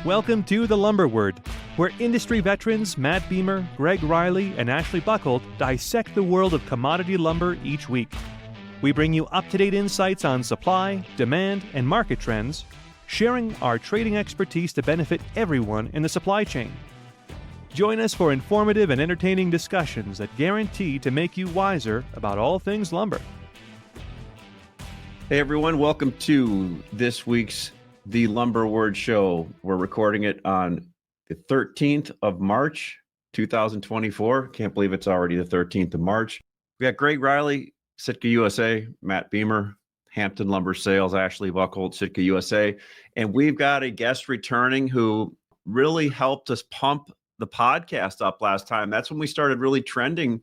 Welcome to The Lumber Word, where industry veterans MattBeymer, Gregg Riley, and Ashley Buckholt dissect the world of commodity lumber each week. We bring you up-to-date insights on supply, demand, and market trends, sharing our trading expertise to benefit everyone in the supply chain. Join us for informative and entertaining discussions that guarantee to make you wiser about all things lumber. Hey everyone, welcome to this week's The Lumber Word Show. We're recording it on the 13th of March, 2024. Can't believe it's already the 13th of March. We got Gregg Riley, Sitka USA, MattBeymer, Hampton Lumber Sales, Ashley Buckholt, Sitka USA. And we've got a guest returning who really helped us pump the podcast up last time. That's when we started really trending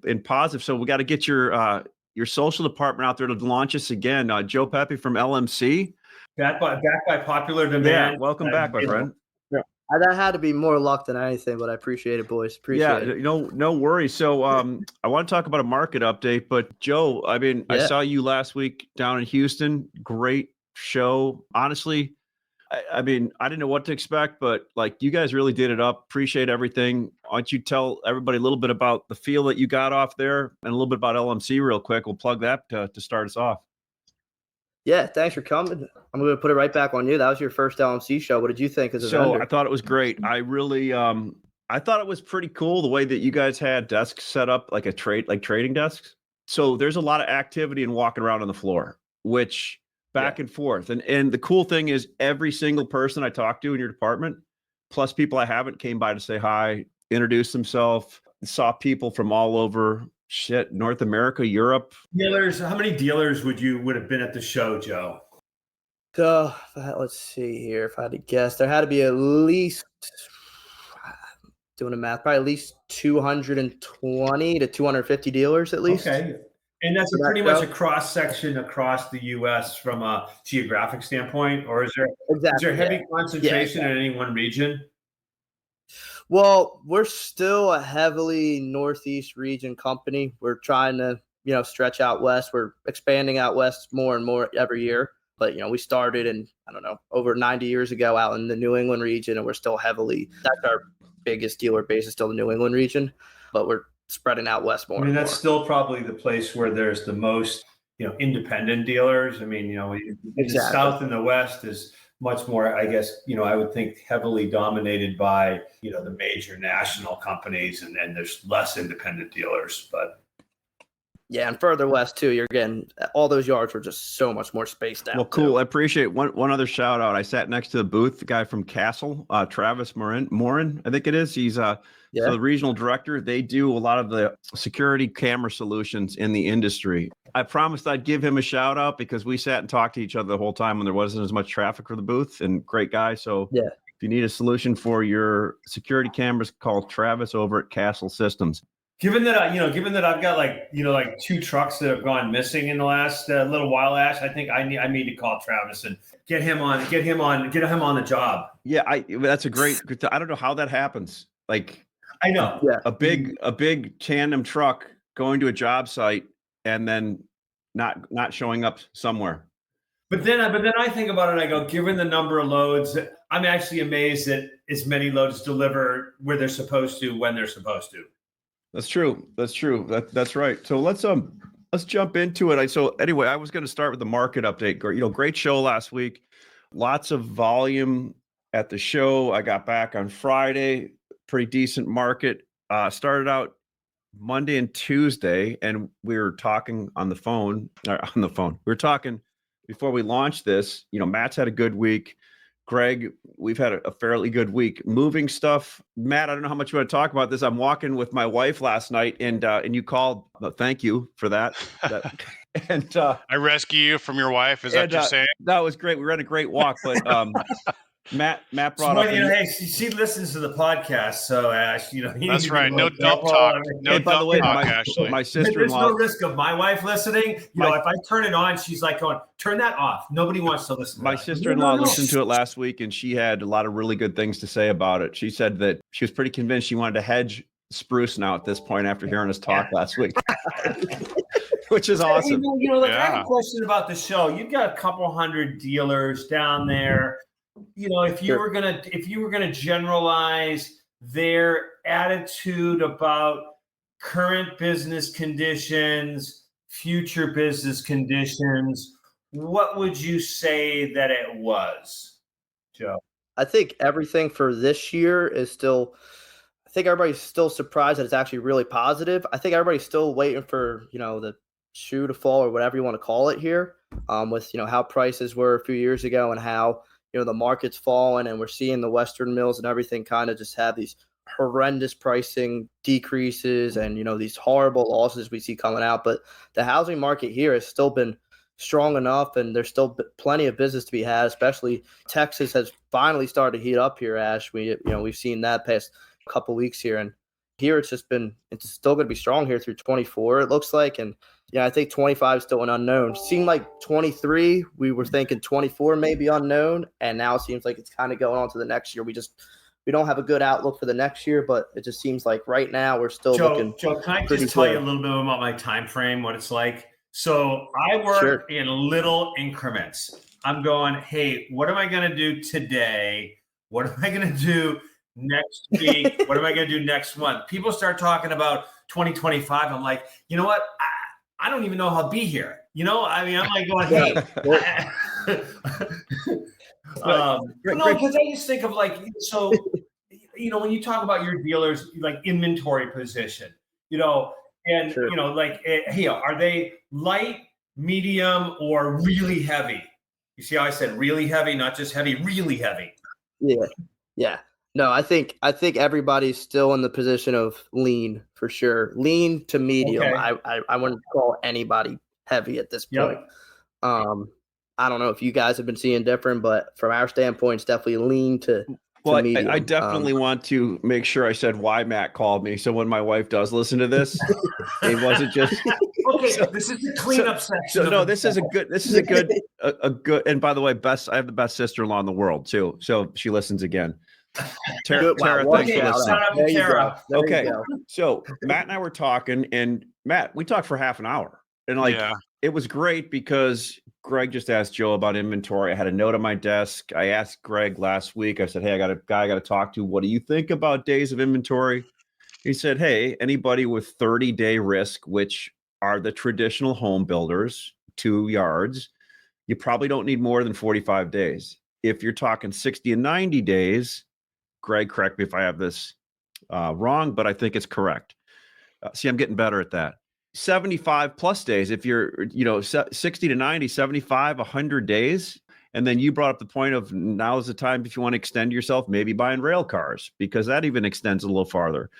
in positive. So we got to get your social department out there to launch us again. Joe Pepe from LMC. Back by popular demand. Yeah, welcome back, my friend. Yeah, that had to be more luck than anything, but I appreciate it, boys. Appreciate it. No worries. So I want to talk about a market update, but Joe, I saw you last week down in Houston. Great show. Honestly, I didn't know what to expect, but like you guys really did it up. Appreciate everything. Why don't you tell everybody a little bit about the feel that you got off there and a little bit about LMC real quick. We'll plug that to start us off. Yeah, thanks for coming. I'm going to put it right back on you. That was your first LMC show. What did you think as a vendor? I thought it was great. I really, I thought it was pretty cool the way that you guys had desks set up like trading desks. So there's a lot of activity and walking around on the floor, which back and forth. And the cool thing is every single person I talked to in your department, plus people I haven't, came by to say hi, introduce themselves, saw people from all over North America, Europe. Dealers, how many dealers would have been at the show, Joe? Let's see here. If I had to guess, there had to be at least, doing the math, probably at least 220 to 250 dealers at least. Okay. And that's pretty much a cross section across the U.S. from a geographic standpoint, or is there heavy concentration in any one region? Well, we're still a heavily Northeast region company. We're trying to, stretch out west. We're expanding out west more and more every year. But, we started over 90 years ago out in the New England region, and we're still that's our biggest dealer base is still the New England region, but we're spreading out west more. That's still probably the place where there's the most, independent dealers. The South and the West is much more, I guess, I would think heavily dominated by, the major national companies, and then there's less independent dealers. But yeah, and further west too, you're getting all those yards were just so much more spaced out. Well, cool. I appreciate one other shout out. I sat next to the booth, the guy from Castle, Travis Morin, I think it is. He's so the regional director. They do a lot of the security camera solutions in the industry. I promised I'd give him a shout out because we sat and talked to each other the whole time when there wasn't as much traffic for the booth, and great guy. So if you need a solution for your security cameras, call Travis over at Castle Systems. Given that I've got like two trucks that have gone missing in the last little while, Ash, I think I need to call Travis and get him on the job. Yeah, that's a great. I don't know how that happens. Like, I know, a big tandem truck going to a job site and then not showing up somewhere. But then I think about it and I go, given the number of loads, I'm actually amazed that as many loads deliver where they're supposed to when they're supposed to. That's true. That's right. So let's jump into it. So anyway, I was going to start with the market update. Great show last week. Lots of volume at the show. I got back on Friday. Pretty decent market. Started out Monday and Tuesday, and we were talking on the phone. We were talking before we launched this. Matt's had a good week. Gregg, we've had a fairly good week. Moving stuff. Matt, I don't know how much you want to talk about this. I'm walking with my wife last night, and you called. Thank you for that. And I rescue you from your wife. Is that what you're saying? That was great. We were at a great walk, but Matt brought up. Hey, she listens to the podcast, so Ash, that's right. No dump talk. No dump talk. Ashley, my sister-in-law. There's no risk of my wife listening. If I turn it on, she's like going, "Turn that off." Nobody wants to listen. My sister-in-law listened to it last week, and she had a lot of really good things to say about it. She said that she was pretty convinced she wanted to hedge spruce now at this point after hearing us talk last week. Which is awesome. I have a question about the show. You've got a couple hundred dealers down there. if you were gonna generalize their attitude about current business conditions, future business conditions, what would you say that it was, Joe? I think everything for this year is still. I think everybody's still surprised that it's actually really positive. I think everybody's still waiting for the shoe to fall or whatever you want to call it here, with how prices were a few years ago and how the market's fallen, and we're seeing the Western mills and everything kind of just have these horrendous pricing decreases and these horrible losses we see coming out. But the housing market here has still been strong enough, and there's still plenty of business to be had. Especially Texas has finally started to heat up here, Ash. We've seen that past couple weeks here, and here it's still going to be strong here through 24, it looks like. And I think 25 is still an unknown. Seemed like 23, we were thinking 24 may be unknown, and now it seems like it's kind of going on to the next year. We don't have a good outlook for the next year, but it just seems like right now we're still looking. Joe, can I just tell you a little bit about my time frame, what it's like? So I work in little increments. I'm going, hey, what am I going to do today? What am I going to do next week? What am I going to do next month? People start talking about 2025. I'm like, you know what? I don't even know if I'll be here. I mean, I'm like going, hey. Because I just think of when you talk about your dealers, like inventory position, hey, are they light, medium, or really heavy? You see how I said really heavy, not just heavy, really heavy. Yeah. No, I think everybody's still in the position of lean for sure. Lean to medium. Okay. I wouldn't call anybody heavy at this point. Yep. I don't know if you guys have been seeing different, but from our standpoint, it's definitely lean to medium. I definitely want to make sure I said why Matt called me. So when my wife does listen to this, it wasn't just okay. This is the cleanup section. So no, this is a good. And by the way, I have the best sister-in-law in the world too. So she listens again. Tara, thanks for listening. Okay, so Matt and I were talking, and Matt, we talked for half an hour, and it was great because Gregg just asked Joe about inventory. I had a note on my desk. I asked Gregg last week. I said, hey, I got a guy I got to talk to. What do you think about days of inventory? He said, hey, anybody with 30-day risk, which are the traditional home builders, 2 yards, you probably don't need more than 45 days. If you're talking 60 and 90 days, Gregg, correct me if I have this wrong, but I think it's correct. See, I'm getting better at that. 75 plus days. If you're, 60 to 90, 75, 100 days. And then you brought up the point of now is the time if you want to extend yourself, maybe buying rail cars, because that even extends a little farther.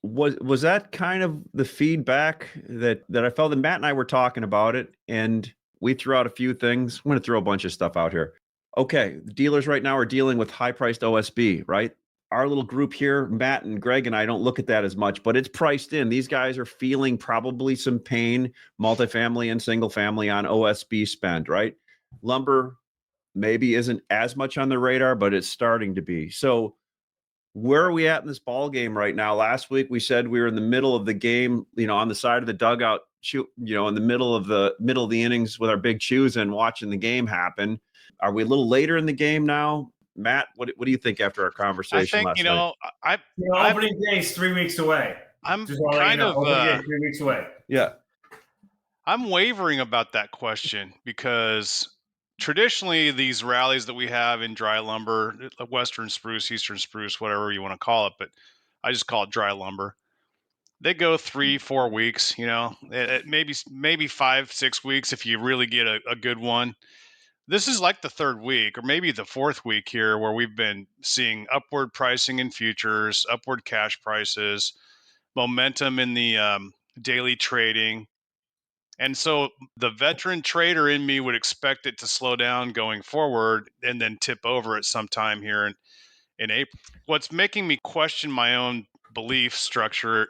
Was that kind of the feedback that I felt? And Matt and I were talking about it, and we threw out a few things. I'm going to throw a bunch of stuff out here. Okay, dealers right now are dealing with high-priced OSB, right? Our little group here, Matt and Gregg and I don't look at that as much, but it's priced in. These guys are feeling probably some pain, multifamily and single family, on OSB spend, right? Lumber maybe isn't as much on the radar, but it's starting to be. So where are we at in this ball game right now? Last week we said we were in the middle of the game, on the side of the dugout, in the middle of the innings with our big shoes and watching the game happen. Are we a little later in the game now? Matt, what do you think after our conversation last night? Opening day is 3 weeks away. I'm kind of 3 weeks away. Yeah. I'm wavering about that question because traditionally these rallies that we have in dry lumber, Western spruce, Eastern spruce, whatever you want to call it, but I just call it dry lumber. They go 3-4 weeks, maybe 5-6 weeks if you really get a good one. This is like the third week or maybe the fourth week here where we've been seeing upward pricing in futures, upward cash prices, momentum in the daily trading. And so the veteran trader in me would expect it to slow down going forward and then tip over at some time here in April. What's making me question my own belief structure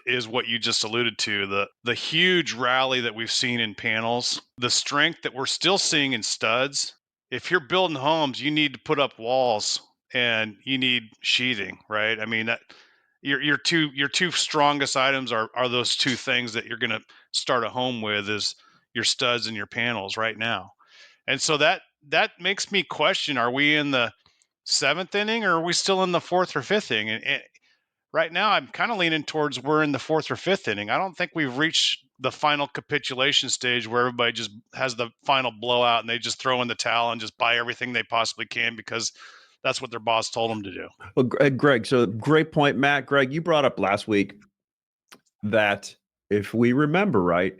is what you just alluded to, the huge rally that we've seen in panels, the strength that we're still seeing in studs. If you're building homes, you need to put up walls and you need sheathing, right? I mean, that your two strongest items are those two things that you're going to start a home with, is your studs and your panels right now. And so that that makes me question: are we in the 7th inning, or are we still in the 4th or 5th inning? And right now, I'm kind of leaning towards we're in the 4th or 5th inning. I don't think we've reached the final capitulation stage where everybody just has the final blowout and they just throw in the towel and just buy everything they possibly can because that's what their boss told them to do. Well, Greg, so great point, Matt. Greg, you brought up last week that if we remember right,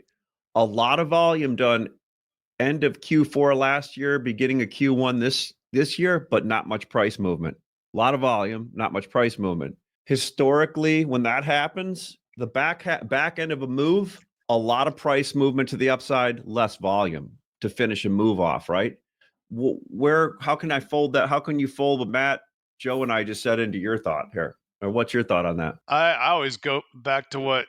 a lot of volume done end of Q4 last year, beginning of Q1 this year, but not much price movement. A lot of volume, not much price movement. Historically, when that happens, the back end of a move, a lot of price movement to the upside, less volume to finish a move off, right? How can I fold that? How can you fold what Matt, Joe, and I just said into your thought here? Or what's your thought on that? I always go back to what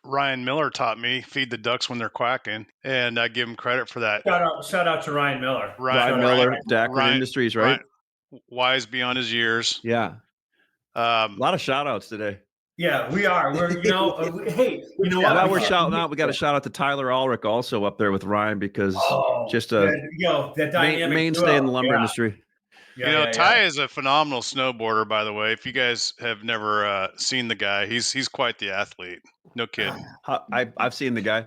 Ryan Miller taught me: feed the ducks when they're quacking, and I give him credit for that. Shout out to Ryan Miller. Ryan Miller, Dacron Industries, right? Wise beyond his years. Yeah. A lot of shout outs today. Yeah, we are. We're, hey, you know what? While we're shouting out, we got to shout out to Tyler Ulrich also up there with Ryan because just a mainstay in the lumber industry. Ty is a phenomenal snowboarder, by the way. If you guys have never seen the guy, he's quite the athlete. No kidding. I've seen the guy.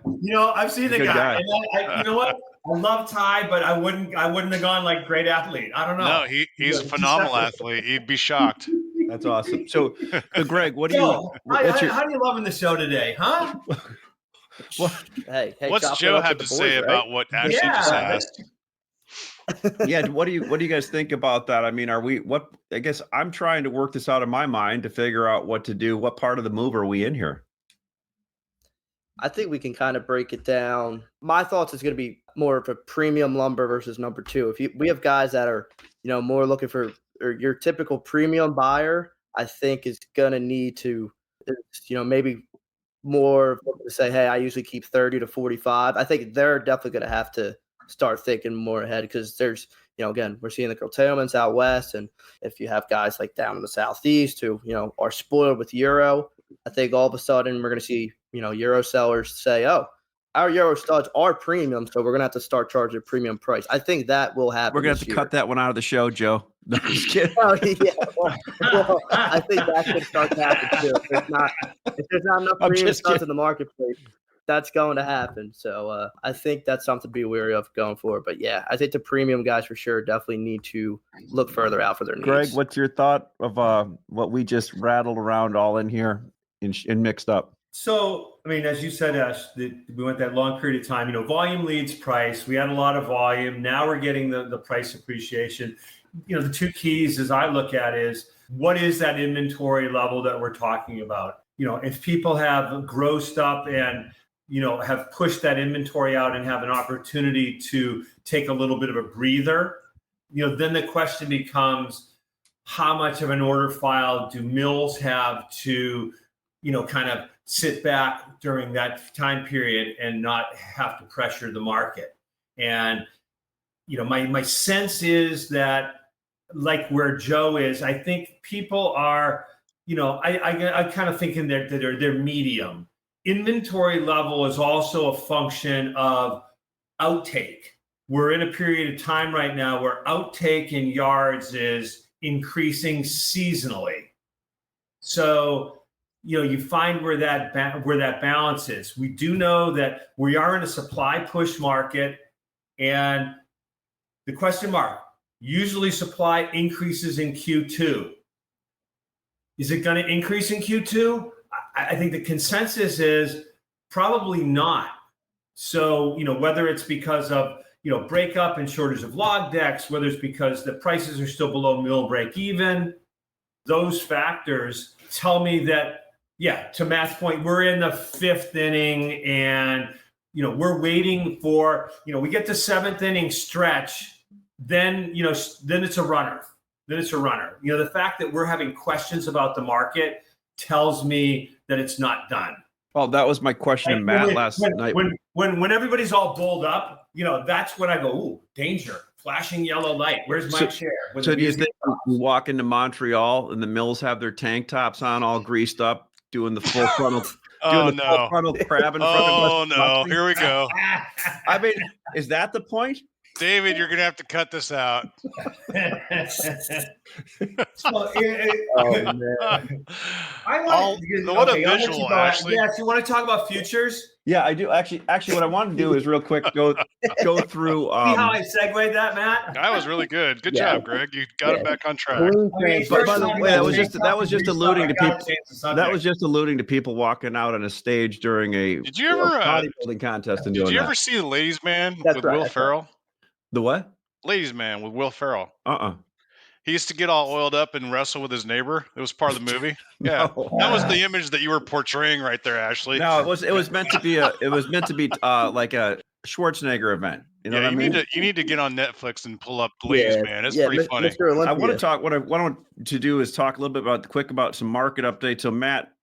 I've seen the guy. And you know what? I love Ty, but I wouldn't have gone like great athlete. I don't know. No, he's a phenomenal athlete. You'd be shocked. That's awesome. So Greg, how are you loving the show today, huh? Hey, what's Joe have to say about what Ashley just asked? Yeah, what do you guys think about that? I mean, I guess I'm trying to work this out in my mind to figure out what to do. What part of the move are we in here? I think we can kind of break it down. My thoughts is going to be more of a premium lumber versus number two. We have guys that are, more looking for, or your typical premium buyer, I think is going to need to, maybe more to say, hey, I usually keep 30 to 45. I think they're definitely going to have to start thinking more ahead because there's, again, we're seeing the curtailments out west. And if you have guys like down in the southeast who, are spoiled with Euro, I think all of a sudden we're going to see, Euro sellers say, oh, our Euro studs are premium, so we're going to have to start charging a premium price. I think that will happen. We're going to have to cut that one out of the show, Joe. No, I'm just kidding. Yeah, well, I think that could start to happen too. If there's not enough premium studs in the marketplace, that's going to happen. So I think that's something to be wary of going forward. But yeah, I think the premium guys for sure definitely need to look further out for their needs. Greg, what's your thought of what we just rattled around all in here and mixed up? So, I mean, as you said, Ash, we went that long period of time, volume leads price. We had a lot of volume. Now we're getting the price appreciation. The two keys as I look at is what is that inventory level that we're talking about? If people have grossed up and, have pushed that inventory out and have an opportunity to take a little bit of a breather, then the question becomes how much of an order file do mills have to, kind of sit back during that time period and not have to pressure the market. And, my sense is that like where Joe is, I think people are, I kind of thinking that they're medium. Inventory level is also a function of outtake. We're in a period of time right now where outtake in yards is increasing seasonally. So, you find where that balance is. We do know that we are in a supply push market, and the question mark, usually supply increases in Q2. Is it going to increase in Q2? I think the consensus is probably not. So, whether it's because of, breakup and shortage of log decks, whether it's because the prices are still below mill break even, those factors tell me that, yeah, to Matt's point, we're in the 5th inning and, we're waiting for, we get to 7th inning stretch, then it's a runner. The fact that we're having questions about the market tells me that it's not done. Well, that was my question to Matt last night. When everybody's all bulled up, that's when I go, ooh, danger, flashing yellow light. Where's my chair? So do you think we walk into Montreal and the mills have their tank tops on, all greased up, doing the full frontal, full frontal crab in front of us? Oh no! Here we go. I mean, is that the point? David, you're gonna have to cut this out. So, What a visual, Ashley. Yes, you want to talk about futures? Yeah, I do. Actually, what I wanted to do is real quick go through. See how I segued that, Matt? That was really good. Good job, Greg. You got it back on track. But by the way, that was just alluding to people. That was just alluding to people walking out on a stage during a Did you ever bodybuilding contest and doing that. Did you ever see the Ladies Man with right, Will Ferrell? The what? Ladies Man with Will Ferrell. He used to get all oiled up and wrestle with his neighbor. It was part of the movie. Yeah, No. that was the image that you were portraying right there, Ashley. No, it was meant to be like a Schwarzenegger event. You know what I mean? You need to get on Netflix and pull up Ladies Man. It's pretty funny. I want to talk. What I want to do is talk a little bit about some market updates. So Matt,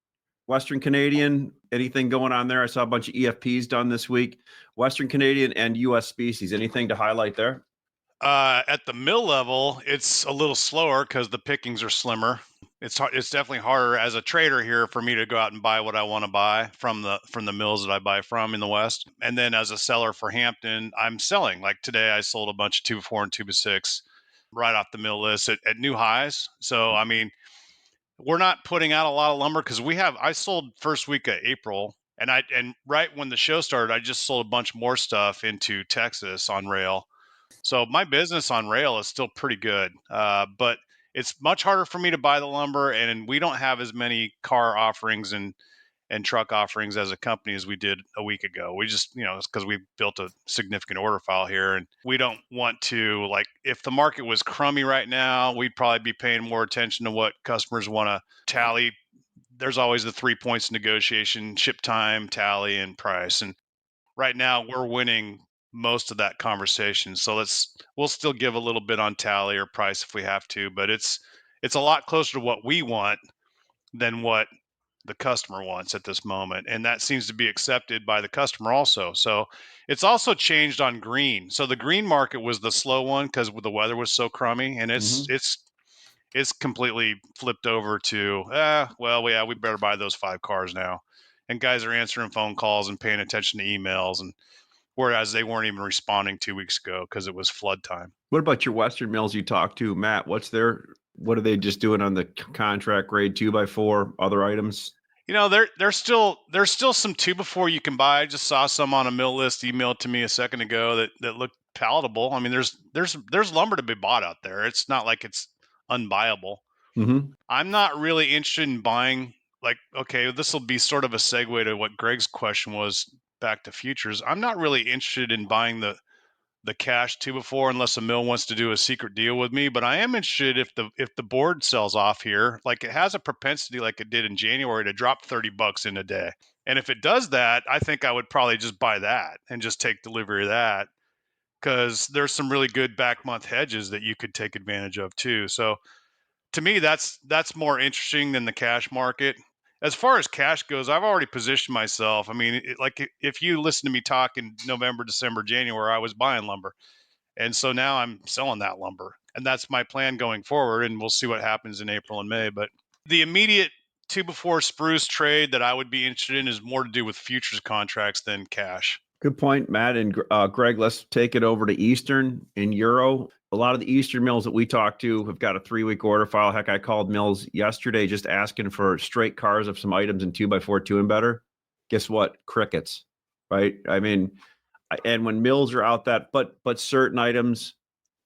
Western Canadian, anything going on there? I saw a bunch of EFPs done this week. Western Canadian and U.S. species. Anything to highlight there? At the mill level, it's a little slower because the pickings are slimmer. It's definitely harder as a trader here for me to go out and buy what I want to buy from the mills that I buy from in the West. And then as a seller for Hampton, I'm selling. Like today, I sold a bunch of 2x4 and 2x6 right off the mill list at new highs. So I mean, we're not putting out a lot of lumber because I sold first week of April, and right when the show started, I just sold a bunch more stuff into Texas on rail. So my business on rail is still pretty good, but it's much harder for me to buy the lumber, and we don't have as many car offerings and truck offerings as a company as we did a week ago. We just, it's because we built a significant order file here, and we don't want to, like, if the market was crummy right now, we'd probably be paying more attention to what customers want to tally. There's always the 3 points of negotiation: ship time, tally, and price. And right now we're winning most of that conversation. So we'll still give a little bit on tally or price if we have to, but it's a lot closer to what we want than what the customer wants at this moment. And that seems to be accepted by the customer also. So it's also changed on green. So the green market was the slow one because the weather was so crummy, and it's completely flipped over to, we better buy those 5 cars now. And guys are answering phone calls and paying attention to emails, and whereas they weren't even responding 2 weeks ago because it was flood time. What about your Western mills you talked to, Matt? What are they just doing on the contract grade 2x4, other items? There's still some 2x4 you can buy. I just saw some on a mill list emailed to me a second ago that looked palatable. I mean, there's lumber to be bought out there. It's not like it's unbuyable. Mm-hmm. I'm not really interested in buying, this will be sort of a segue to what Greg's question was back to futures. I'm not really interested in buying the cash 2x4 unless a mill wants to do a secret deal with me. But I am interested if the board sells off here, like it has a propensity, like it did in January, to drop $30 in a day. And if it does that, I think I would probably just buy that and just take delivery of that, because there's some really good back month hedges that you could take advantage of too. So to me, that's more interesting than the cash market. As far as cash goes, I've already positioned myself. I mean, if you listen to me talk in November, December, January, I was buying lumber. And so now I'm selling that lumber. And that's my plan going forward. And we'll see what happens in April and May. But the immediate 2x4 spruce trade that I would be interested in is more to do with futures contracts than cash. Good point, Matt. And Greg, let's take it over to Eastern and Euro. A lot of the Eastern mills that we talk to have got a 3-week order file. Heck, I called mills yesterday just asking for straight cars of some items in 2x4 2 and better. Guess what? Crickets, right? I mean, and when mills are out that, but certain items,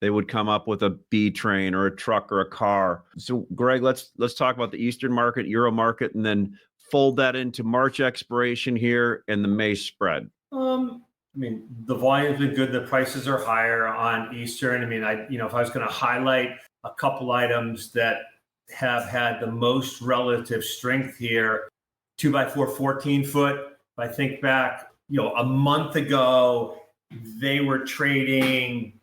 they would come up with a B train or a truck or a car. So Greg, let's talk about the Eastern market, Euro market, and then fold that into March expiration here and the May spread. I mean, the volume's been good. The prices are higher on Eastern. I mean, if I was going to highlight a couple items that have had the most relative strength here, 2x4 14 foot. If I think back, a month ago, they were trading,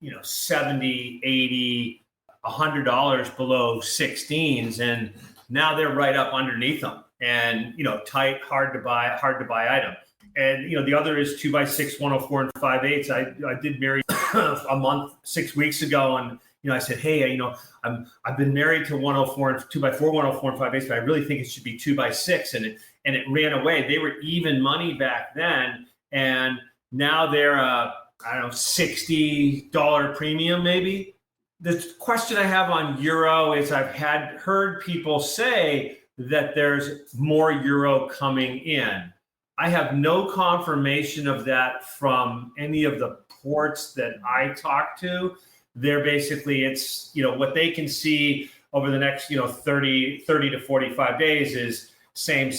$70, $80, $100 below 16s, and now they're right up underneath them. And tight, hard to buy item. And, the other is 2x6, 104 and 5/8. I did marry a month, 6 weeks ago. And, I said, hey, I've been married to 104 and 2x4, 104 and 5/8, but I really think it should be 2x6. And it ran away. They were even money back then. And now they're I don't know, $60 premium maybe. The question I have on euro is I've heard people say that there's more euro coming in. I have no confirmation of that from any of the ports that I talk to. They're basically, it's, what they can see over the next, 30 to 45 days is same,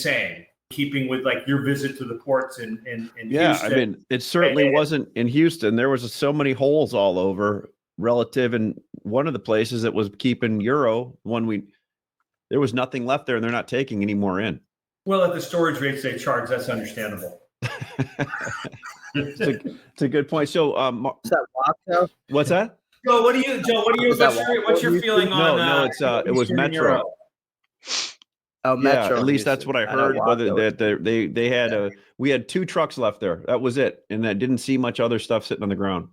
keeping with like your visit to the ports in Houston. I mean, it certainly wasn't in Houston. There was so many holes all over relative. And one of the places that was keeping euro, there was nothing left there and they're not taking any more in. Well, at the storage rates they charge, that's understandable. It's a good point. So, Is that Waco? what's that? Joe, what's your feeling on? No, it was Metro. Euro? Oh, Metro. At least that's what I heard. They had we had 2 trucks left there. That was it, and that didn't see much other stuff sitting on the ground.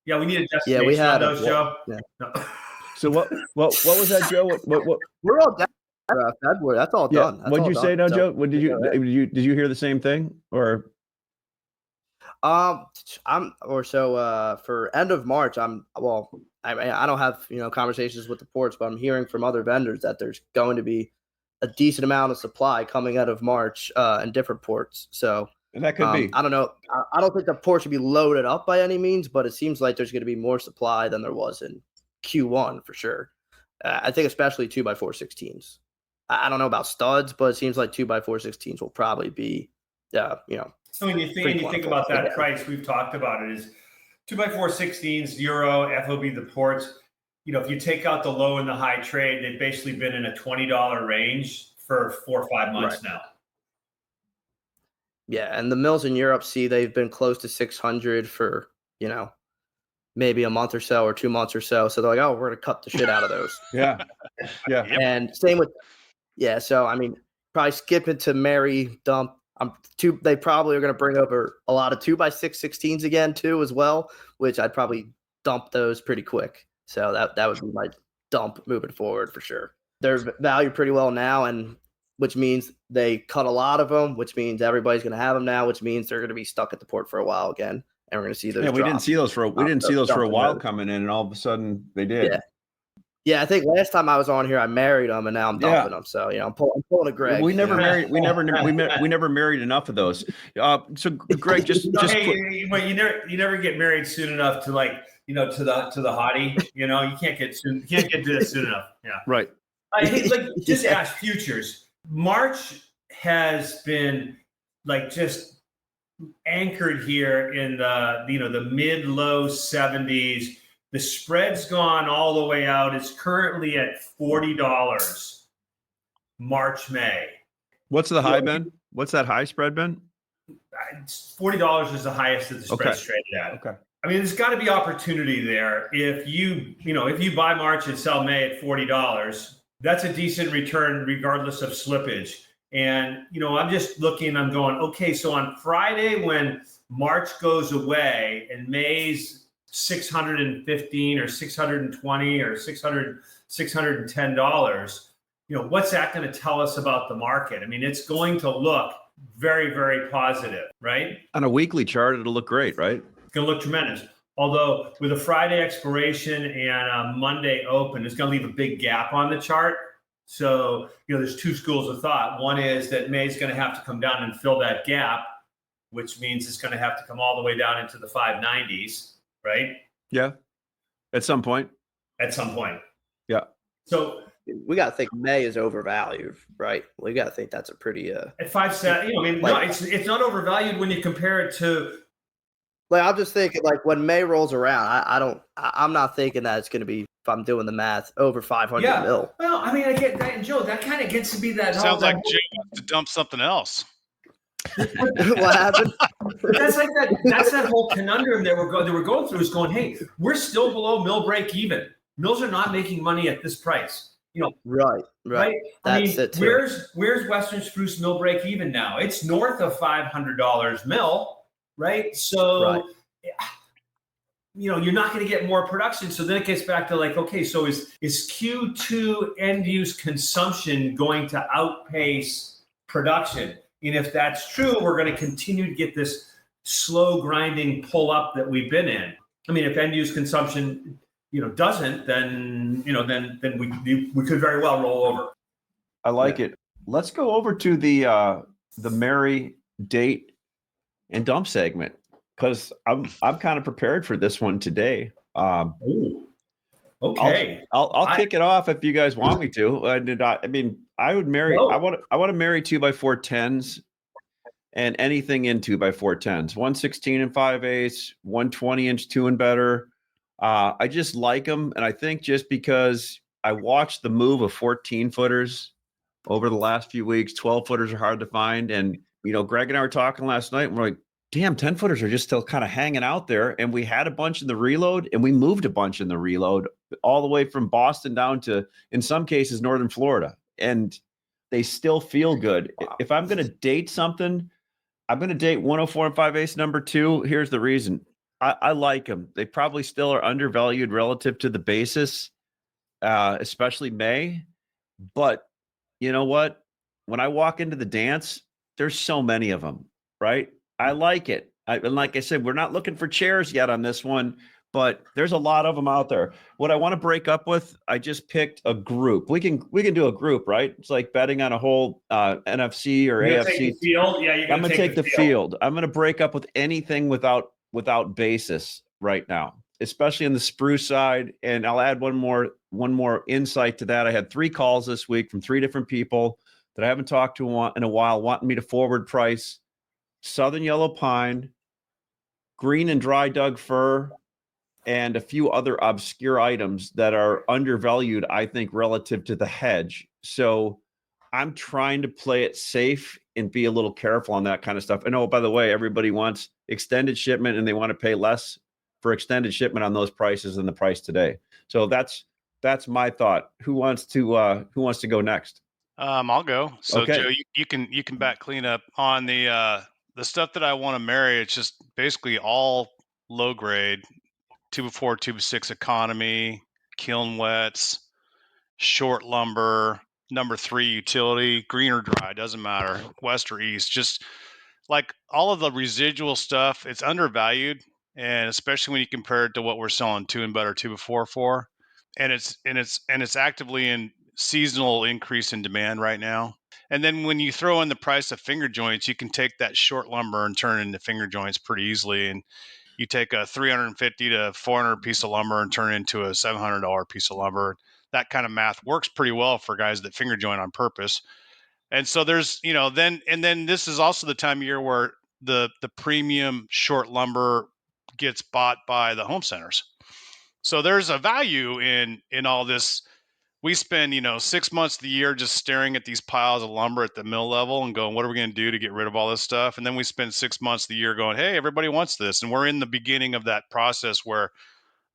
Yeah, we need a destination we had on those, Joe. Yeah. No. So what was that, Joe? What? We're all done. February. That's all done. That's What'd all you done. say now, So, Joe? What did you hear the same thing or? For end of March, I don't have conversations with the ports, but I'm hearing from other vendors that there's going to be a decent amount of supply coming out of March in different ports. So And that could be. I don't know. I don't think the port should be loaded up by any means, but it seems like there's going to be more supply than there was in Q1 for sure. I think especially 2x416s. I don't know about studs, but it seems like 2x416s will probably be, So when you think about that price, we've talked about it, is 2x416s, euro, FOB the ports. If you take out the low and the high trade, they've basically been in a $20 range for 4 or 5 months now. Yeah, and the mills in Europe, they've been close to 600 for, maybe a month or so or 2 months or so. So they're like, oh, we're going to cut the shit out of those. Yeah. And same with, so I mean, probably skipping to Mary dump. They probably are going to bring over a lot of 2x616s again too, as well, which I'd probably dump those pretty quick. So that would be my dump moving forward for sure. They're valued pretty well now, and which means they cut a lot of them, which means everybody's going to have them now, which means they're going to be stuck at the port for a while again, and we're going to see those. Yeah, we didn't see those for a while coming in, and all of a sudden they did. Yeah, I think last time I was on here, I married them, and now I'm dumping them. So I'm pulling a Gregg. We never married. We never married enough of those. So Gregg, you never get married soon enough to to the hottie. You can't get to this soon enough. Yeah, right. Just ask futures. March has been just anchored here in the mid-low 70s. The spread's gone all the way out. It's currently at $40. March, May. What's the high been? What's that high spread been? $40 is the highest that the spread's traded at. Okay. I mean, there's got to be opportunity there. If you buy March and sell May at $40, that's a decent return regardless of slippage. And, I'm just looking, I'm going, okay, so on Friday when March goes away and May's $615 or $620 or $610, what's that going to tell us about the market? I mean, it's going to look very, very positive, right? On a weekly chart, it'll look great, right? It's going to look tremendous. Although with a Friday expiration and a Monday open, it's going to leave a big gap on the chart. So, there's 2 schools of thought. One is that May's going to have to come down and fill that gap, which means it's going to have to come all the way down into the 590s. Right? Yeah. At some point. Yeah. So we got to think May is overvalued, right? We got to think that's a pretty at 5.7. No, it's not overvalued when you compare it to. I'm just thinking when May rolls around, I'm not thinking that it's going to be, if I'm doing the math, over 500 mil. Well, I mean, I get that, and Joe, that kind of gets to be that. Sounds like Jay wants to dump something else. What happened? That's that whole conundrum that we're going through, is going, hey, we're still below mill break even. Mills are not making money at this price. Right. That's it too. Where's Western Spruce mill break even now? It's north of $500 mill, right? So, you're not going to get more production. So then it gets back to okay, so is Q2 end use consumption going to outpace production? And if that's true, we're going to continue to get this slow grinding pull up that we've been in. I mean, if end use consumption, doesn't, then we could very well roll over. I like it. Let's go over to the Mary date and dump segment, because I'm kind of prepared for this one today. Okay. I'll kick it off if you guys want me to. I would marry. I want to marry 2x4 10s and anything in 2x4 10s. 116 and 5/8, 120 inch 2 and better. I just like them, and I think just because I watched the move of 14 footers over the last few weeks, 12 footers are hard to find, and Gregg and I were talking last night, and we're like, damn, 10 footers are just still kind of hanging out there. And we had a bunch in the reload, and we moved a bunch in the reload all the way from Boston down to, in some cases, Northern Florida. And they still feel good. Wow. If I'm going to date something, I'm going to date 104 and 5/8 number 2. Here's the reason. I like them. They probably still are undervalued relative to the basis, especially May. But you know what? When I walk into the dance, there's so many of them, right? I like it. And like I said, we're not looking for chairs yet on this one, but there's a lot of them out there. What I want to break up with, I just picked a group. We can do a group, right? It's like betting on a whole NFC or AFC. Take the field? Yeah, I'm going to take the field. I'm going to break up with anything without basis right now, especially on the spruce side. And I'll add one more insight to that. I had 3 calls this week from 3 different people that I haven't talked to in a while, wanting me to forward price Southern Yellow Pine, green and dry Doug fir, and a few other obscure items that are undervalued, I think, relative to the hedge. So I'm trying to play it safe and be a little careful on that kind of stuff. And oh, by the way, everybody wants extended shipment, and they want to pay less for extended shipment on those prices than the price today. So that's my thought. Who wants to go next? I'll go. So okay. Joe, you can back clean up on the stuff that I want to marry. It's just basically all low grade, 2x4, 2x6 economy, kiln wets, short lumber, number 3 utility, green or dry, doesn't matter, west or east. Just like all of the residual stuff, it's undervalued, and especially when you compare it to what we're selling 2 and better 2x4 for, and it's actively in seasonal increase in demand right now. And then when you throw in the price of finger joints, you can take that short lumber and turn it into finger joints pretty easily. And you take a 350 to 400 piece of lumber and turn it into a $700 piece of lumber. That kind of math works pretty well for guys that finger joint on purpose. And so there's, then this is also the time of year where the premium short lumber gets bought by the home centers. So there's a value in all this. We spend, 6 months of the year just staring at these piles of lumber at the mill level and going, what are we going to do to get rid of all this stuff? And then we spend 6 months of the year going, hey, everybody wants this. And we're in the beginning of that process where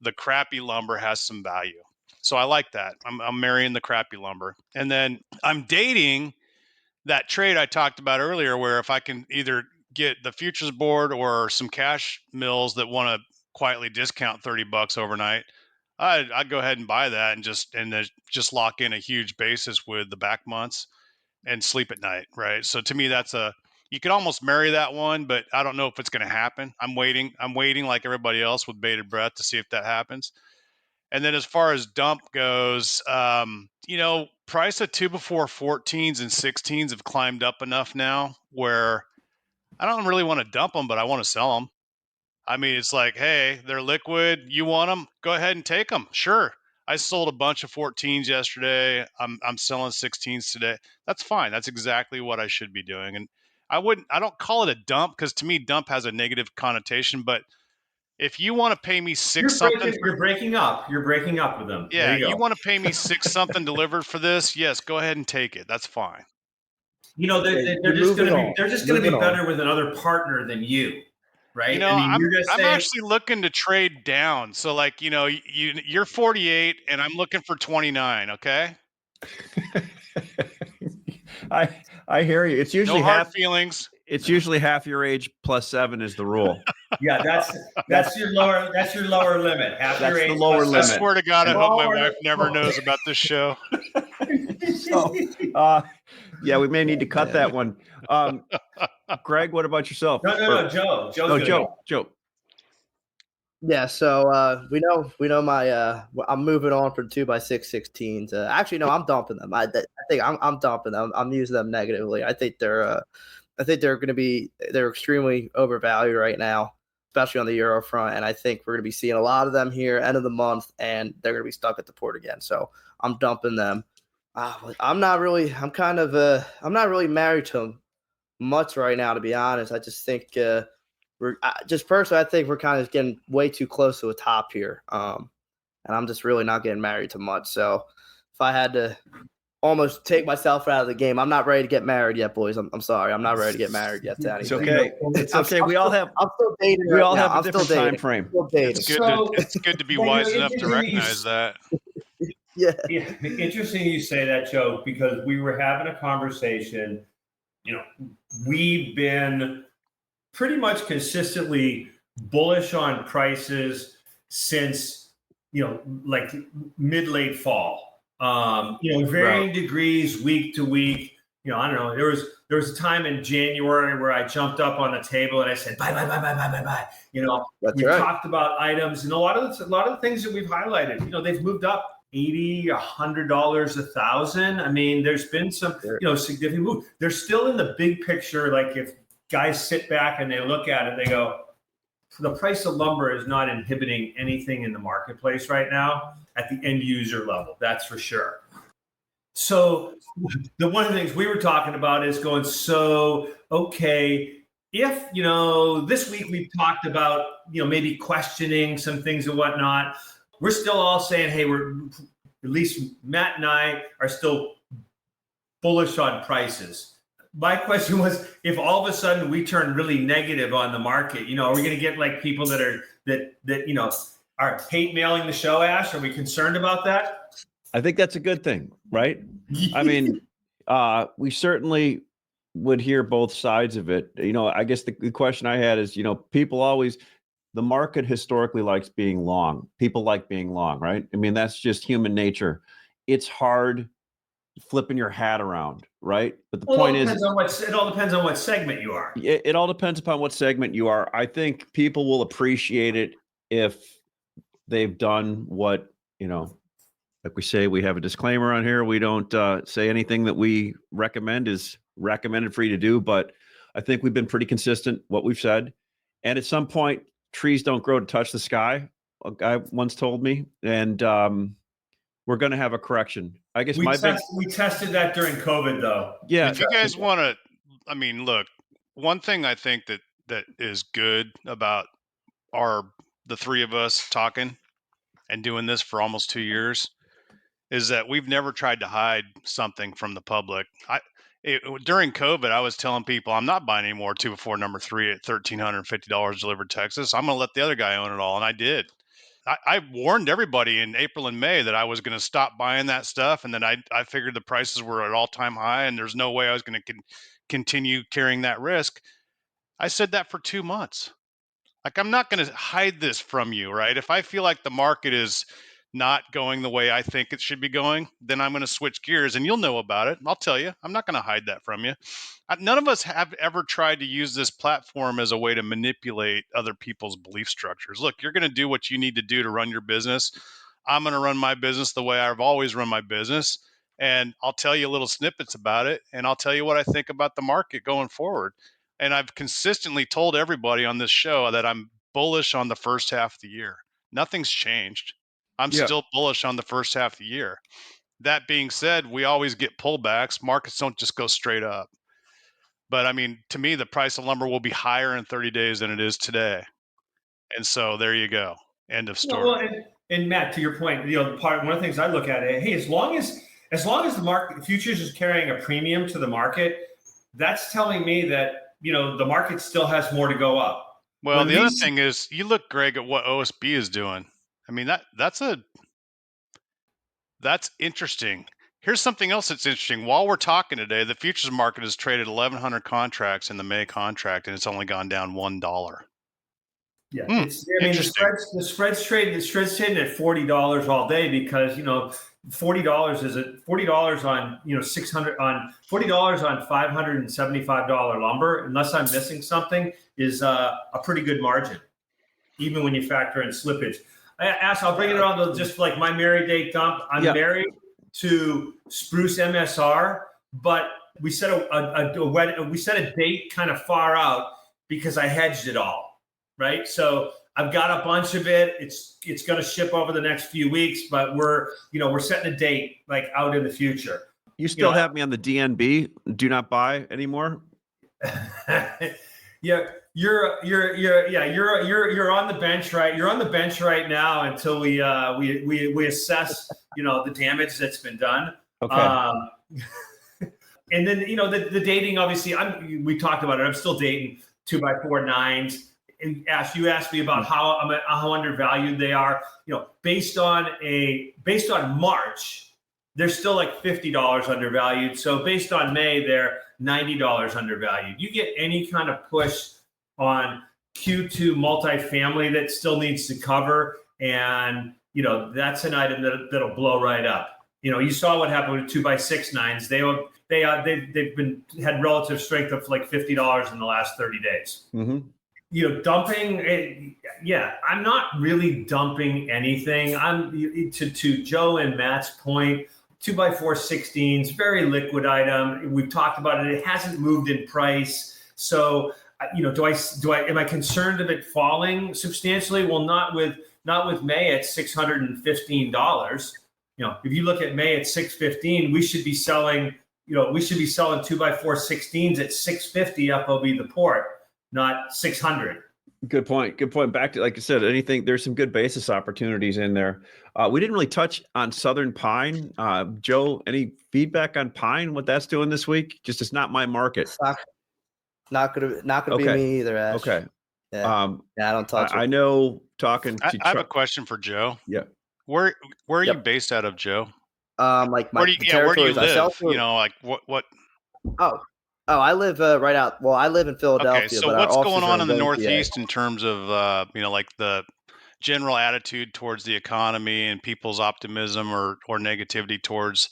the crappy lumber has some value. So I like that. I'm marrying the crappy lumber. And then I'm dating that trade I talked about earlier, where if I can either get the futures board or some cash mills that want to quietly discount $30 overnight, I'd go ahead and buy that and just lock in a huge basis with the back months and sleep at night, right? So to me, you could almost marry that one, but I don't know if it's going to happen. I'm waiting like everybody else with bated breath to see if that happens. And then as far as dump goes, price of 2x4 14s and 16s have climbed up enough now where I don't really want to dump them, but I want to sell them. I mean, it's like, hey, they're liquid. You want them? Go ahead and take them. Sure. I sold a bunch of 14s yesterday. I'm selling 16s today. That's fine. That's exactly what I should be doing. And I don't call it a dump, because to me, dump has a negative connotation. But if you want to pay me you're breaking up with them. Yeah, there you want to pay me 6 something delivered for this? Yes, go ahead and take it. That's fine. They're just going to be better with another partner than you. Right. I'm actually looking to trade down. So like, you're 48 and I'm looking for 29. Okay. I hear you. It's usually no hard feelings. It's usually half your age plus 7 is the rule. Yeah, that's your lower limit. Half that's your age the lower limit. I swear to God, I hope my wife never knows about this show. So, yeah, we may need to cut that one. Greg, what about yourself? No, Joe. Joe. Yeah, so we know my I'm moving on from 2x6 16s. Actually, no, I'm dumping them. I think I'm dumping them. I'm using them negatively. I think they're they're extremely overvalued right now, especially on the euro front. And I think we're going to be seeing a lot of them here end of the month, and they're going to be stuck at the port again. So I'm dumping them. I'm not really married to them much right now, to be honest. I just think just personally, I think we're kind of getting way too close to a top here. And I'm just really not getting married to much. So if I had to almost take myself out of the game, I'm not ready to get married yet, boys. I'm sorry. I'm not ready to get married yet to anything. It's okay. It's okay. I'm still dating. We all have a different time frame. It's good to be wise enough to recognize that. Yeah. Interesting you say that, Joe, because we were having a conversation. We've been pretty much consistently bullish on prices since, like mid-late fall. Varying degrees week to week. I don't know. There was a time in January where I jumped up on the table and I said, buy. We talked about items, and a lot of the things that we've highlighted, they've moved up $80, $100, $1,000. I mean, there's been some, significant move. They're still in the big picture. Like if guys sit back and they look at it, they go, the price of lumber is not inhibiting anything in the marketplace right now at the end user level. That's for sure. So one of the things we were talking about is going, okay, if, this week we've talked about, maybe questioning some things and whatnot, we're still all saying, hey, at least Matt and I are still bullish on prices. My question was, if all of a sudden we turn really negative on the market, are we going to get like people that are hate mailing the show, Ash? Are we concerned about that? I think that's a good thing, right? I mean, we certainly would hear both sides of it. I guess the question I had is, people always, the market historically likes being long. People like being long, right? I mean, that's just human nature. It's hard flipping your hat around, right? But the point is, it all depends on what segment you are. It all depends upon what segment you are. I think people will appreciate it if they've done what, like we say, we have a disclaimer on here. We don't say anything that we recommend is recommended for you to do, but I think we've been pretty consistent what we've said. And at some point, trees don't grow to touch the sky, a guy once told me, and we're going to have a correction. I guess we tested that during COVID, though. Yeah. If you guys want to, look, one thing I think that is good about the three of us talking and doing this for almost 2 years is that we've never tried to hide something from the public. During COVID, I was telling people I'm not buying any more 2x4 number 3 at $1,350 delivered Texas. I'm going to let the other guy own it all, and I did. I warned everybody in April and May that I was going to stop buying that stuff, and then I figured the prices were at all-time high, and there's no way I was going to continue carrying that risk. I said that for 2 months. Like, I'm not going to hide this from you, right? If I feel like the market is not going the way I think it should be going, then I'm going to switch gears, and you'll know about it. I'll tell you. I'm not going to hide that from you. None of us have ever tried to use this platform as a way to manipulate other people's belief structures. Look, you're going to do what you need to do to run your business. I'm going to run my business the way I've always run my business, and I'll tell you little snippets about it, and I'll tell you what I think about the market going forward. And I've consistently told everybody on this show that I'm bullish on the first half of the year. Nothing's changed. I'm still bullish on the first half of the year. That being said, we always get pullbacks. Markets don't just go straight up. But to me, the price of lumber will be higher in 30 days than it is today. And so there you go. End of story. Well, and Matt, to your point, one of the things I look at it, hey, as long as the market futures is carrying a premium to the market, that's telling me that the market still has more to go up. Well, the other thing is, you look, Greg, at what OSB is doing. That's interesting. Here's something else that's interesting. While we're talking today, the futures market has traded 1,100 contracts in the May contract, and it's only gone down $1. Yeah, I mean, the spread's trading at $40 all day because $40 is $40 on $40 on $575 lumber. Unless I'm missing something, is a pretty good margin, even when you factor in slippage. I'll bring it on to just like my married date dump. I'm married to spruce MSR, but we set a date kind of far out because I hedged it all. Right. So I've got a bunch of it. It's going to ship over the next few weeks, but we're setting a date like out in the future. You still have me on the DNB, do not buy anymore. Yeah, you're on the bench, right? You're on the bench right now until we assess, the damage that's been done. Okay. And then, the dating, obviously we talked about it. I'm still dating 2x4 9s. And you asked me about how undervalued they are. Based on March, they're still like $50 undervalued. So based on May, they're $90 undervalued. You get any kind of push on Q2 multifamily that still needs to cover, and that's an item that'll blow right up. You saw what happened with 2x6 9s. They've had relative strength of like $50 in the last 30 days. Mm-hmm. Dumping, I'm not really dumping anything. I'm to Joe and Matt's point, 2x4 16s, very liquid item. We've talked about it. It hasn't moved in price. So, am I concerned of it falling substantially? Well, not with May at $615. If you look at May at $615, we should be selling 2x4 16s at $650 FOB the port. Not 600. Good point. Back to, like I said, there's some good basis opportunities in there. We didn't really touch on Southern Pine. Joe, any feedback on Pine, what that's doing this week? Just, it's not my market. It's not gonna be me either, Ash. Okay. Yeah. I don't touch it. I know talking to I have a question for Joe. Yeah. Where are you based out of, Joe? Like where do you live? Like what? Oh, I live I live in Philadelphia. Okay, so what's going on in the Northeast in terms of, like the general attitude towards the economy and people's optimism or negativity towards,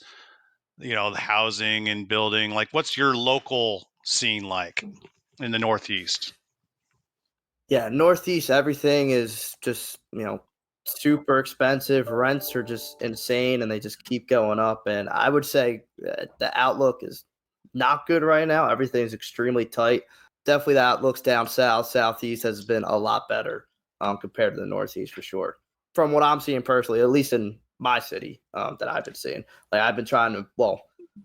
the housing and building? Like, what's your local scene like in the Northeast? Yeah, Northeast, everything is just, super expensive. Rents are just insane and they just keep going up. And I would say the outlook is not good right now. Everything's extremely tight. Definitely the outlook's down south. Southeast has been a lot better compared to the Northeast for sure. From what I'm seeing personally, at least in my city that I've been seeing. Like I've been trying to,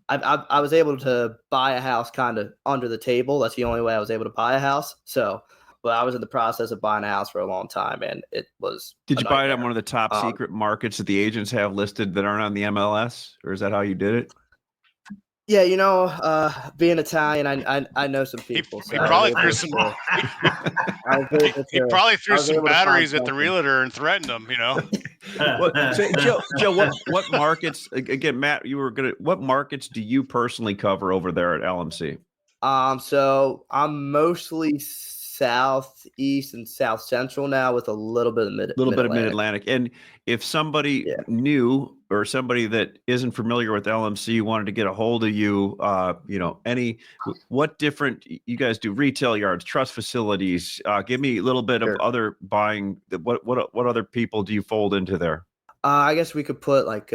I was able to buy a house kind of under the table. That's the only way I was able to buy a house. So, but I was in the process of buying a house for a long time, and it was. Did you buy it on one of the top secret markets that the agents have listed that aren't on the MLS, or is that how you did it? Yeah, being Italian, I know some people. He probably threw some. He probably threw some batteries at the realtor and threatened them. So, Joe, what markets? Again, Matt, what markets do you personally cover over there at LMC? So I'm mostly southeast and south central now, with a little bit of mid-Atlantic. And if somebody new or somebody that isn't familiar with LMC wanted to get a hold of you, what different, you guys do retail yards, trust facilities, give me a little bit of other buying. What other people do you fold into there? I guess we could put like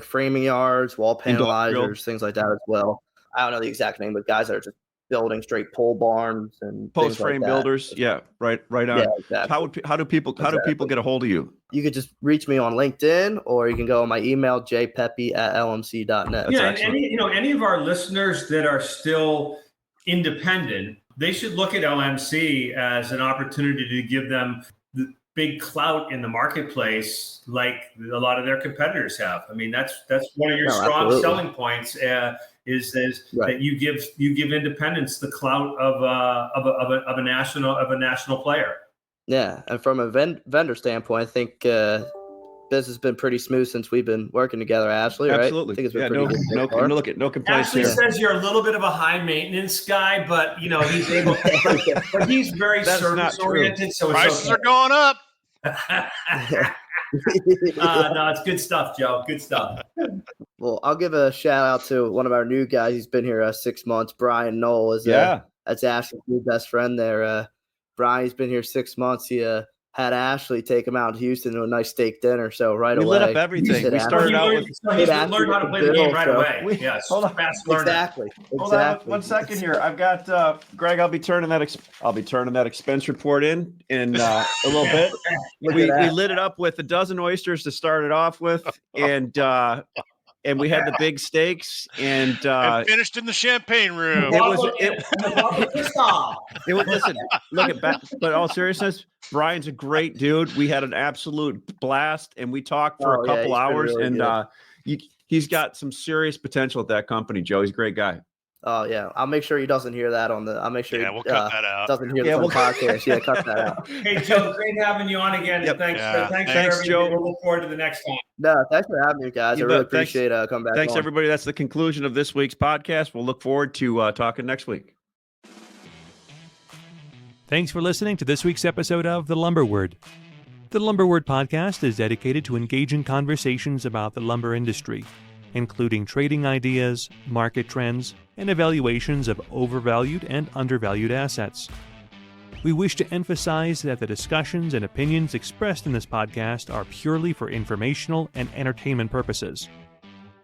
framing yards, wall panelizers, things like that as well. I don't know the exact name, but guys that are just building straight pole barns and post frame builders. Yeah, right on. Yeah, exactly. How do people get a hold of you? You could just reach me on LinkedIn, or you can go on my email, jpepe@lmc.net. Yeah, and any of our listeners that are still independent, they should look at LMC as an opportunity to give them the big clout in the marketplace, like a lot of their competitors have. I mean, that's one of your strong selling points. Is that you give independents the clout of a national player. Yeah, and from a vendor standpoint, I think business has been pretty smooth since we've been working together, Ashley, right? Absolutely. I think it's been Yeah, pretty good so far. no complaints Ashley here. says you're a little bit of a high maintenance guy, but he's able, but he's very That is not service true. oriented. So Prices are going up. No, it's good stuff, Joe. Good stuff. Well, I'll give a shout out to one of our new guys. He's been here 6 months. Brian Knoll is that's Ashley's new best friend there. Brian's been here 6 months. He had Ashley take him out to Houston to a nice steak dinner. So right away, we lit up everything. We started out with. So he's learned how to play the game right away. Yes, hold on. fast learner. Exactly. Hold on 1 second here. I've got Greg. I'll be turning that expense report in a little bit. We lit it up with a dozen oysters to start it off with, and we had the big steaks and finished in the champagne room. Listen, look at back, but all seriousness, Brian's a great dude. We had an absolute blast, and we talked for a couple hours, really and he's got some serious potential at that company, Joe. He's a great guy. Oh yeah, I'll make sure he doesn't hear that I'll make sure we'll cut that out. Doesn't hear the podcast. Yeah, cut that out. Hey Joe, great having you on again. Yep. Thanks Thanks, Joe. We'll look forward to the next time. No, thanks for having me, guys. I really appreciate coming back. Thanks, everybody. That's the conclusion of this week's podcast. We'll look forward to talking next week. Thanks for listening to this week's episode of The Lumber Word. The Lumber Word podcast is dedicated to engaging conversations about the lumber industry, including trading ideas, market trends, and evaluations of overvalued and undervalued assets. We wish to emphasize that the discussions and opinions expressed in this podcast are purely for informational and entertainment purposes.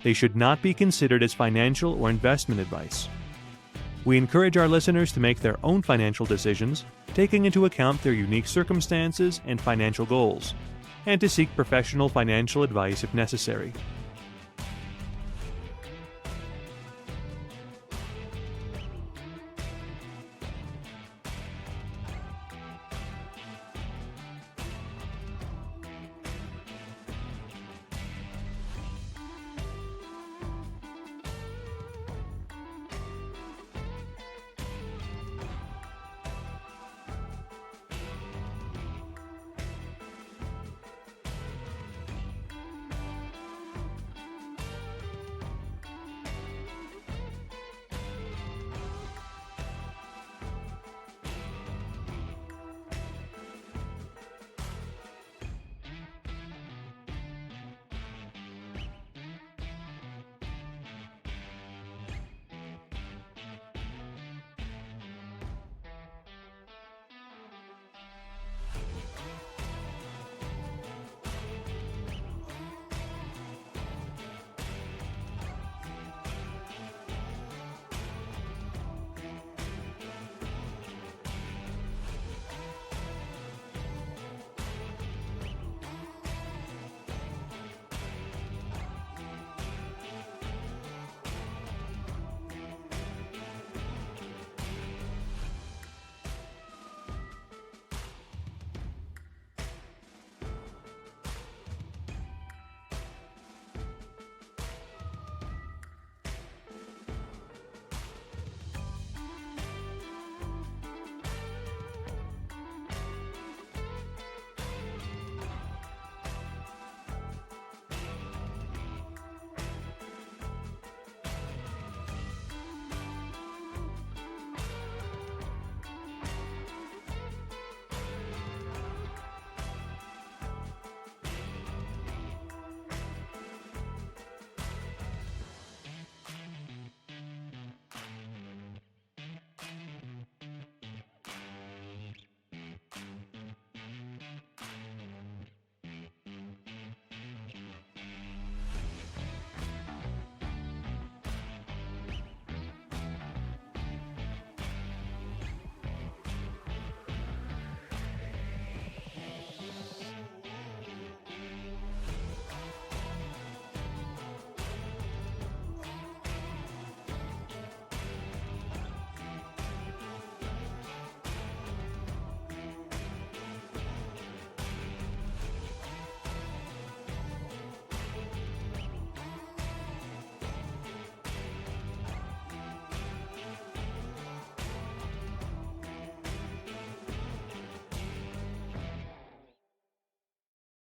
They should not be considered as financial or investment advice. We encourage our listeners to make their own financial decisions, taking into account their unique circumstances and financial goals, and to seek professional financial advice if necessary.